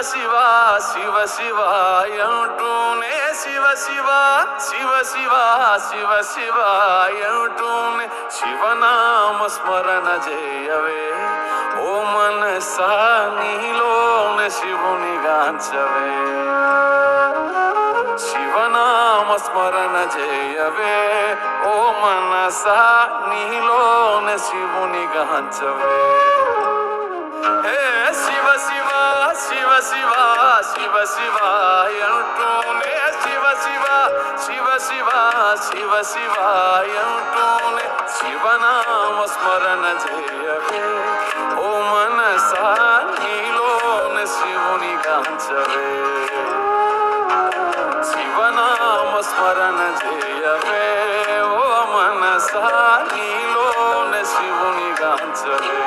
శివ శివ శివ అంటూనే శివ శివ శివ శివ శివ శివ అంటూనే శివనామ స్మరణ చేయవే ఓ మనసా నీలోనే శివుని గాంచవే శివనామ స్మరణ చేయవే ఓ మనసా నీలోనే శివుని గాంచవే హే శివ శివ శివ శివ శివ శివ అంటూనే శివ శివ శివ శివ శివ శివ అంటూనే శివనామ స్మరణ చేయవే ఓ మనసా నీలోనే శివుని గాంచవే శివనామ స్మరణ చేయవే ఓ మనసా నీలోనే శివుని గాంచవే